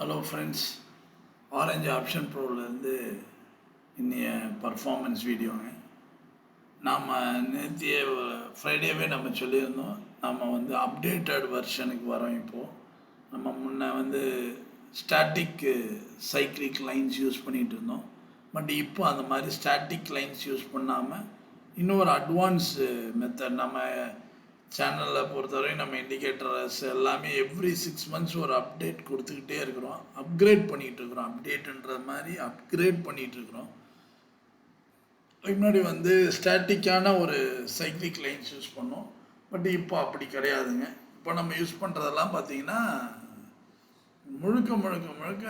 Hello friends, orange option ப்ரோவிலேருந்து இன்னைய performance வீடியோங்க. நாம் நேற்றைய ஃப்ரைடேவே நம்ம சொல்லியிருந்தோம், நம்ம வந்து அப்டேட்டட் வெர்ஷனுக்கு வரோம். இப்போது நம்ம முன்ன வந்து ஸ்டாட்டிக் சைக்ளிக் லைன்ஸ் யூஸ் பண்ணிகிட்டு இருந்தோம். பட் இப்போ அந்த மாதிரி ஸ்டாட்டிக் லைன்ஸ் யூஸ் பண்ணாமல் இன்னொரு அட்வான்ஸ் மெத்தட் நம்ம சேனலில் பொறுத்தவரையும் நம்ம இண்டிகேட்டர்ஸ் எல்லாமே எவ்ரி 6 months ஒரு அப்டேட் கொடுத்துக்கிட்டே இருக்கிறோம், அப்கிரேட் பண்ணிகிட்டு இருக்கிறோம். அப்டேட்டுன்ற மாதிரி அப்கிரேட் பண்ணிகிட்டு இருக்கிறோம். முன்னாடி வந்து ஸ்டாட்டிக்கான ஒரு சைக்ளிக் லைன்ஸ் யூஸ் பண்ணோம், பட் இப்போ அப்படி கிடையாதுங்க. இப்போ நம்ம யூஸ் பண்ணுறதெல்லாம் பார்த்தீங்கன்னா முழுக்க முழுக்க முழுக்க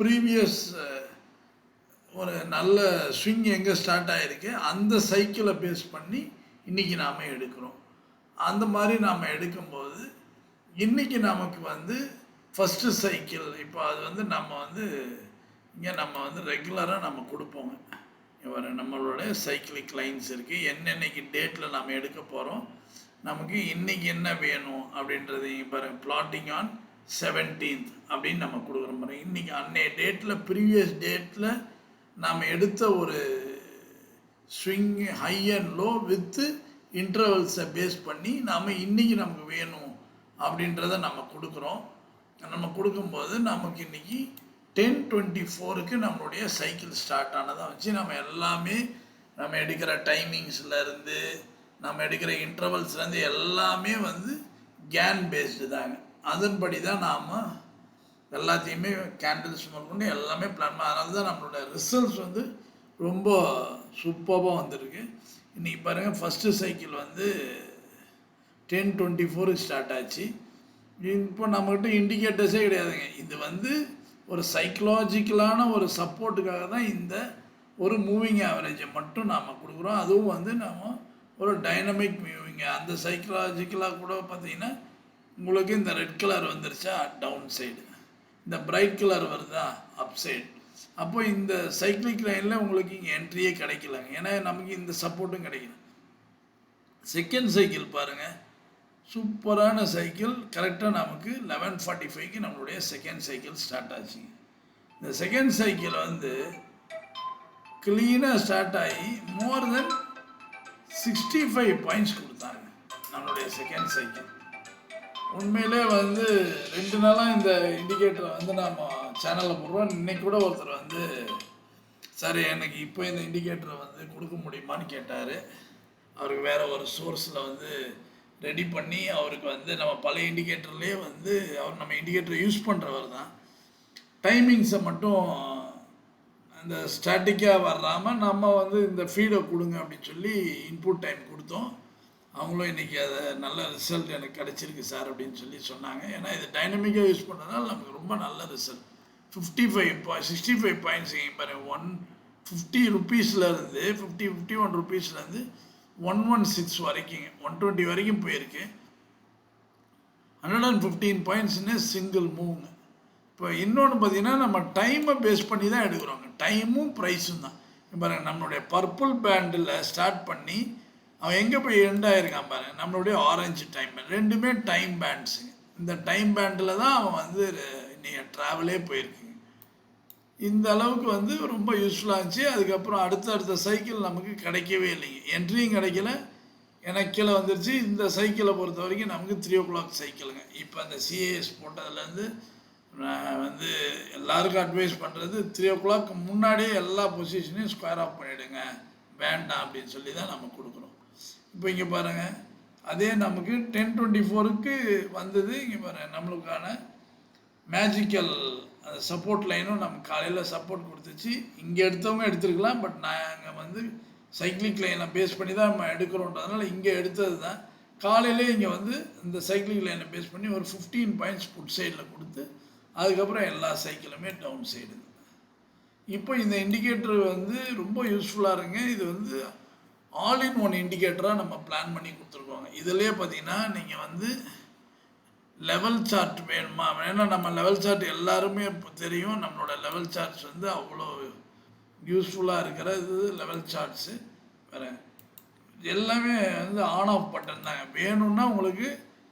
ப்ரீவியஸ் ஒரு நல்ல ஸ்விங் எங்கே ஸ்டார்ட் ஆகிருக்கு அந்த சைக்கிளை பேஸ் பண்ணி இன்றைக்கி நாம் எடுக்கிறோம். அந்த மாதிரி நாம் எடுக்கும்போது இன்றைக்கி நமக்கு வந்து ஃபஸ்ட்டு சைக்கிள் இப்போ அது வந்து நம்ம வந்து இங்கே நம்ம வந்து ரெகுலராக நம்ம கொடுப்போங்க. இவர் நம்மளுடைய சைக்கிளிக் லைன்ஸ் இருக்குது, என்னென்னைக்கு டேட்டில் நம்ம எடுக்க போகிறோம், நமக்கு இன்றைக்கி என்ன வேணும் அப்படின்றது பாருங்கள். பிளாட்டிங் ஆன் 17th அப்படின்னு நம்ம கொடுக்குற மாதிரி இன்றைக்கி அன்னைய டேட்டில் ப்ரீவியஸ் டேட்டில் நாம் எடுத்த ஒரு swing high and low with இன்டர்வல்ஸை பேஸ் பண்ணி நாம் இன்றைக்கி நமக்கு வேணும் அப்படின்றத நம்ம கொடுக்குறோம். நம்ம கொடுக்கும்போது நமக்கு இன்றைக்கி 10:24க்கு நம்மளுடைய சைக்கிள் ஸ்டார்ட் ஆனதை வச்சு நம்ம எல்லாமே நம்ம எடுக்கிற டைமிங்ஸ்லேருந்து நம்ம எடுக்கிற இன்டர்வல்ஸ்லேருந்து எல்லாமே வந்து கேன் பேஸ்டு தாங்க. அதன்படி தான் நாம் எல்லாத்தையுமே கேண்டில்ஸ் முதற்கொண்டு எல்லாமே பிளான் பண்ண. அதனால தான் நம்மளோட ரிசல்ட்ஸ் வந்து ரொம்ப சூப்பராக வந்திருக்கு. இன்றைக்கி பாருங்கள், ஃபஸ்ட்டு சைக்கிள் வந்து 10:24 ஸ்டார்ட் ஆச்சு. இப்போ நம்மகிட்ட இண்டிகேட்டர்ஸே கிடையாதுங்க. இது வந்து ஒரு சைக்கலாஜிக்கலான ஒரு சப்போர்ட்டுக்காக தான் இந்த ஒரு மூவிங் ஆவரேஜை மட்டும் நாம் கொடுக்குறோம். அதுவும் வந்து நம்ம ஒரு டைனமிக் மூவிங். அந்த சைக்கலாஜிக்கலாக கூட பார்த்தீங்கன்னா உங்களுக்கு இந்த ரெட் கலர் வந்துருச்சா டவுன் சைடு, இந்த பிரைட் கலர் வருதா அப் சைடு. அப்போ இந்த சைக்ளிக் லைனில் உங்களுக்கு இங்கே என்ட்ரியே கிடைக்கலங்க, ஏன்னா நமக்கு இந்த சப்போர்ட்டும் கிடைக்கல. செகண்ட் சைக்கிள் பாருங்கள், சூப்பரான சைக்கிள். கரெக்டாக நமக்கு 11:45க்கு நம்மளுடைய செகண்ட் சைக்கிள் ஸ்டார்ட் ஆச்சுங்க. இந்த செகண்ட் சைக்கிள் வந்து க்ளீனாக ஸ்டார்ட் ஆகி மோர் தென் 65 பாயிண்ட்ஸ் கொடுத்தாங்க நம்மளுடைய செகண்ட் சைக்கிள். உண்மையிலே வந்து 2 நாளாக இந்த இண்டிகேட்டரை வந்து நாம் சேனலில் போடுறோம். இன்றைக்கி கூட ஒருத்தர் வந்து சார் எனக்கு இப்போ இந்த இண்டிகேட்டரை வந்து கொடுக்க முடியுமான்னு கேட்டார். அவருக்கு வேறு ஒரு சோர்ஸில் வந்து ரெடி பண்ணி அவருக்கு வந்து நம்ம பழைய இண்டிகேட்டர்லேயே வந்து அவர் நம்ம இண்டிகேட்டரை யூஸ் பண்ணுறவர் தான். டைமிங்ஸை மட்டும் அந்த ஸ்டாட்டிக்காக வராமல் நம்ம வந்து இந்த ஃபீடை கொடுங்க அப்படின்னு சொல்லி இன்புட் டைம் கொடுத்தோம். அவங்களும் இன்றைக்கி அதை நல்ல ரிசல்ட் எனக்கு கிடச்சிருக்கு சார் அப்படின்னு சொல்லி சொன்னாங்க. ஏன்னா இது டைனமிக்காக யூஸ் பண்ணுறதுனால நமக்கு ரொம்ப நல்ல ரிசல்ட். 65 பாயிண்ட்ஸ் பாருங்கள். 150 rupeesலேருந்து 51 rupeesலேருந்து 116 வரைக்கும் 120 வரைக்கும் போயிருக்கு. 115 பாயிண்ட்ஸ்னு சிங்கிள் மூவ்ங்க. இப்போ இன்னொன்று பார்த்தீங்கன்னா நம்ம டைமை பேஸ் பண்ணி தான் எடுக்கிறோங்க. டைமும் ப்ரைஸும் தான். பாருங்கள், நம்மளுடைய பர்பிள் பேண்டில் ஸ்டார்ட் பண்ணி அவன் எங்கே போய் எண்ட் ஆகிருக்கான் பாருங்கள், நம்மளுடைய ஆரஞ்சு டைம் பேண்ட். ரெண்டுமே டைம் பேண்ட்ஸுங்க. இந்த டைம் பேண்டில் தான் அவன் வந்து இன்றைக்கி ட்ராவலே போயிருக்குங்க. இந்த அளவுக்கு வந்து ரொம்ப யூஸ்ஃபுல்லாக இருந்துச்சு. அதுக்கப்புறம் அடுத்த சைக்கிள் நமக்கு கிடைக்கவே இல்லைங்க, என்ட்ரியும் கிடைக்கல, எனக்கு கீழே வந்துருச்சு. இந்த சைக்கிளை பொறுத்த வரைக்கும் நமக்கு 3 o'clock சைக்கிளுங்க. இப்போ அந்த சிஏஎஸ் போட்டதுலேருந்து நான் வந்து எல்லாருக்கும் அட்வைஸ் பண்ணுறது 3 o'clock முன்னாடியே எல்லா பொசிஷனையும் ஸ்கொயர் ஆஃப் பண்ணிவிடுங்க, வேண்டாம் அப்படின்னு சொல்லி தான் நம்ம கொடுக்குறோம். இப்போ இங்கே பாருங்கள், அதே நமக்கு 10:24க்கு வந்தது. இங்கே பாருங்கள், நம்மளுக்கான மேஜிக்கல் அந்த சப்போர்ட் லைனும் நம்ம காலையில் சப்போர்ட் கொடுத்துச்சு. இங்கே எடுத்தவங்க எடுத்துருக்கலாம், பட் நாங்கள் வந்து சைக்ளிக் லைனை பேஸ் பண்ணி தான் நம்ம எடுக்கிறோன்றதுனால இங்கே எடுத்தது தான். காலையிலே இங்கே வந்து இந்த சைக்ளிக் லைனை பேஸ் பண்ணி ஒரு 15 பாயிண்ட்ஸ் புட் சைடில் கொடுத்து அதுக்கப்புறம் எல்லா சைக்கிளுமே டவுன் சைடு. இப்போ இந்த இண்டிகேட்டர் வந்து ரொம்ப யூஸ்ஃபுல்லாக இருங்க. இது வந்து ஆல் இன் ஒன் இண்டிகேட்டராக நம்ம பிளான் பண்ணி கொடுத்துருக்கோங்க. இதிலே பார்த்தீங்கன்னா நீங்கள் வந்து லெவல் சார்ட் வேணுமா, ஏன்னா நம்ம லெவல் சார்ட் எல்லாருமே இப்போ தெரியும். நம்மளோட லெவல் சார்ட்ஸ் வந்து அவ்வளோ யூஸ்ஃபுல்லாக இருக்கிற இது லெவல் சார்ட்ஸு வேறு எல்லாமே வந்து ஆன் ஆஃப் பட்டன் தாங்க. வேணும்னா உங்களுக்கு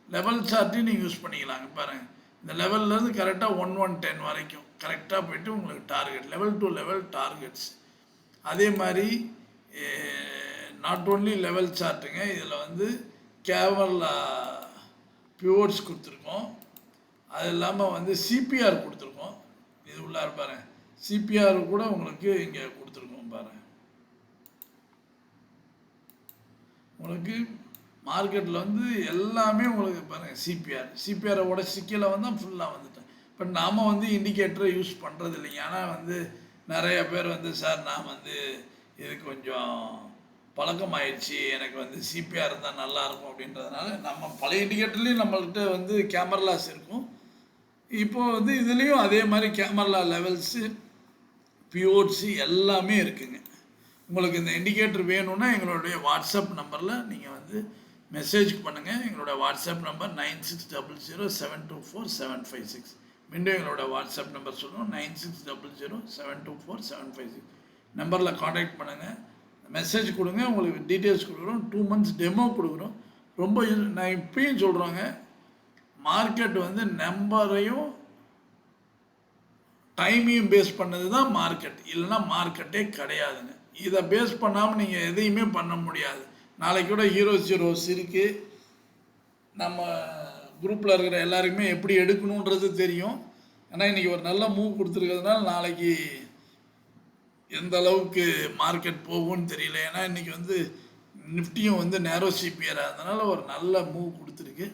லெவல் சார்ட்டையும் நீங்கள் யூஸ் பண்ணிக்கலாங்க. பாருங்கள், இந்த லெவல்லேருந்து கரெக்டாக 1110 வரைக்கும் கரெக்டாக போயிட்டு உங்களுக்கு target level to level targets. அதே மாதிரி நாட் ஓன்லி லெவல் சார்ட்டுங்க, இதில் வந்து கேவலா பியூர்ஸ் கொடுத்துருக்கோம். அது இல்லாமல் வந்து சிபிஆர் கொடுத்துருக்கோம். இது உள்ளார பாருங்க, சிபிஆர் கூட உங்களுக்கு இங்கே கொடுத்துருக்கோம் பாருங்க. உங்களுக்கு மார்க்கெட்டில் வந்து எல்லாமே உங்களுக்கு பாருங்கள் சிபிஆரோட சிக்கலை வந்து ஃபுல்லாக வந்துட்டேன். பட் நாம் வந்து இண்டிகேட்டரை யூஸ் பண்ணுறது இல்லைங்க. ஆனால் வந்து நிறைய பேர் வந்து சார் நான் வந்து இது கொஞ்சம் பழக்கமாயிடுச்சு, எனக்கு வந்து சிபிஆர் இருந்தால் நல்லாயிருக்கும் அப்படின்றதுனால நம்ம பழைய இண்டிகேட்டர்லேயும் நம்மள்கிட்ட வந்து கேமராஸ் இருக்கும். இப்போது வந்து இதுலேயும் அதே மாதிரி கேமரா லெவல்ஸு பியூர்ஸு எல்லாமே இருக்குங்க. உங்களுக்கு இந்த இண்டிகேட்டர் வேணும்னா எங்களுடைய வாட்ஸ்அப் நம்பரில் நீங்கள் வந்து மெசேஜ் பண்ணுங்கள். எங்களோட வாட்ஸ்அப் நம்பர் 9600724756. மீண்டும் எங்களோட வாட்ஸ்அப் நம்பர் சொல்லுவோம், 9600724756. நம்பரில் காண்டாக்ட் பண்ணுங்கள், மெசேஜ் கொடுங்க, உங்களுக்கு டீட்டெயில்ஸ் கொடுக்குறோம். 2 months டெமோ கொடுக்குறோம். ரொம்ப நான் இப்பயும் சொல்கிறோங்க, மார்க்கெட் வந்து நம்பரையும் டைமையும் பேஸ் பண்ணது தான் மார்க்கெட், இல்லைன்னா மார்க்கெட்டே கிடையாதுங்க. இதை பேஸ் பண்ணாமல் நீங்கள் எதையுமே பண்ண முடியாது. நாளைக்கு கூட ஹீரோஸ் இருக்குது, நம்ம குரூப்பில் இருக்கிற எல்லாருக்குமே எப்படி எடுக்கணுன்றது தெரியும். ஏன்னா இன்றைக்கி ஒரு நல்ல மூவ் கொடுத்துருக்கிறதுனால நாளைக்கு எந்த அளவுக்கு மார்க்கெட் போகும்னு தெரியல. ஏன்னா இன்றைக்கி வந்து நிஃப்டியும் வந்து நேரோ சிபிஆராக இருந்தனால ஒரு நல்ல மூவ் கொடுத்துருக்கு.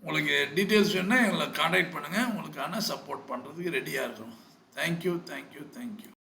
உங்களுக்கு டீட்டெயில்ஸ் வேணுன்னா எங்களை காண்டாக்ட் பண்ணுங்கள், உங்களுக்கான சப்போர்ட் பண்ணுறதுக்கு ரெடியாக இருக்கிறோம். தேங்க்யூ.